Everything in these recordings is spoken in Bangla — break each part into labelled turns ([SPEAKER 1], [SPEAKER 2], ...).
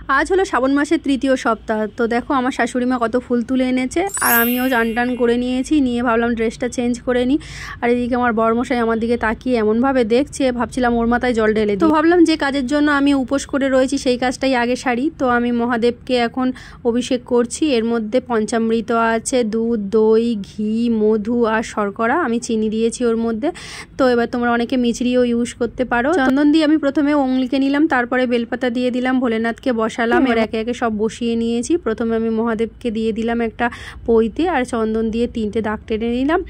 [SPEAKER 1] আজ হলো শ্রাবণ মাসের তৃতীয় সপ্তাহ। তো দেখো আমার শাশুড়ি মা কত ফুল তুলে এনেছে, আর আমিও চান টান করে নিয়েছি। নিয়ে ভাবলাম ড্রেসটা চেঞ্জ করে নিই। আর এদিকে আমার বরমশাই আমার দিকে তাকিয়ে এমনভাবে দেখছে, ভাবছিলাম ওর মাথায় জল ঢেলে দিই। তো ভাবলাম যে কাজের জন্য আমি উপোস করে রয়েছি সেই কাজটাই আগে সারি। তো আমি মহাদেবকে এখন অভিষেক করছি। এর মধ্যে পঞ্চামৃত আছে, দুধ, দই, ঘি, মধু আর শর্করা, আমি চিনি দিয়েছি ওর মধ্যে। তো এবার তোমরা অনেকে মিছরিও ইউজ করতে পারো। চন্দন দিয়ে আমি প্রথমে অঙ্গলিকে নিলাম, তারপরে বেলপাতা দিয়ে দিলাম, ভোলেনাথকে বসালাম। এর একে একে সব বসিয়ে নিয়েছি। প্রথমে আমি মহাদেবকে দিয়ে দিলাম একটা পইতে, আর চন্দন দিয়ে 3টে দাগ টেনে নিলাম।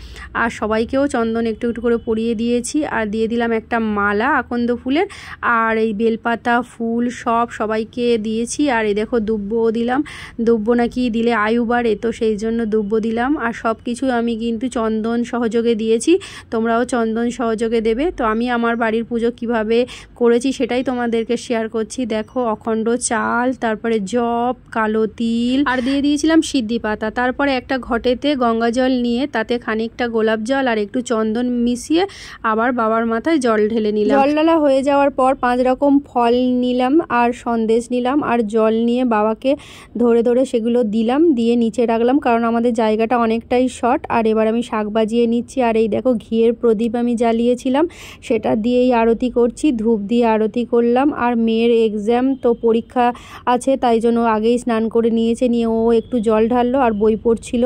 [SPEAKER 1] আর সবাইকেও চন্দন একটু একটু করে পরিয়ে দিয়েছি। আর দিয়ে দিলাম একটা মালা আকন্দ ফুলের, আর এই বেলপাতা ফুল সবাইকে দিয়েছি। আর এই দেখো দুব্বও দিলাম। দুব্ব নাকি দিলে আয়ু বাড়ে, তো সেই জন্য দুব্ব দিলাম। আর সব কিছু আমি কিন্তু চন্দন সহযোগে দিয়েছি, তোমরাও চন্দন সহযোগে দেবে। তো আমি আমার বাড়ির পুজো কিভাবে করেছি সেটাই তোমাদেরকে শেয়ার করছি। দেখো অখণ্ড চাল, তারপরে জব, কালো তিল, আর দিয়ে দিয়েছিলাম সিদ্ধি পাতা। তারপরে একটা ঘটেতে গঙ্গা জল নিয়ে তাতে খানিকটা গোলাপ জল আর একটু চন্দন মিশিয়ে আবার বাবার মাথায় জল ঢেলে নিলাম। জল ঢালা হয়ে যাওয়ার পর 5 রকম ফল নিলাম আর সন্দেশ নিলাম, আর জল নিয়ে বাবাকে ধরে ধরে সেগুলো দিলাম, দিয়ে নিচে রাখলাম, কারণ আমাদের জায়গাটা অনেকটাই শর্ট। আর এবার আমি শাক বাজিয়ে নিচ্ছি। আর এই দেখো ঘিয়ের প্রদীপ আমি জ্বালিয়েছিলাম, সেটা দিয়েই আরতি করছি, ধূপ দিয়ে আরতি করলাম। আর মেয়ের এক্সাম, তো পরীক্ষা আছে, তাই জন্য আগেই স্নান করে নিয়েছে, নিয়ে ও একটু জল ঢাললো আর বই পড়ছিল।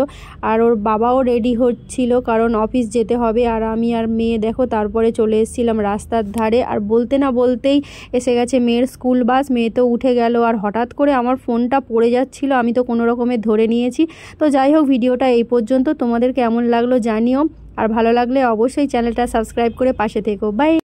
[SPEAKER 1] আর ওর বাবাও রেডি হচ্ছিল, কারণ অফিস যেতে হবে। আর আমি আর মেয়ে দেখো তারপরে চলে এসেছিলাম রাস্তার ধারে। আর বলতে না বলতেই এসে গেছে মেয়ের স্কুল বাস। মেয়ে তো উঠে গেল, আর হঠাৎ করে আমার ফোনটা পড়ে যাচ্ছিল, আমি তো কোনো রকমে ধরে নিয়েছি। তো যাই হোক, ভিডিওটা এই পর্যন্ত। তোমাদের কেমন লাগলো জানিও, আর ভালো লাগলে অবশ্যই চ্যানেলটা সাবস্ক্রাইব করে পাশে থেকো। বাই।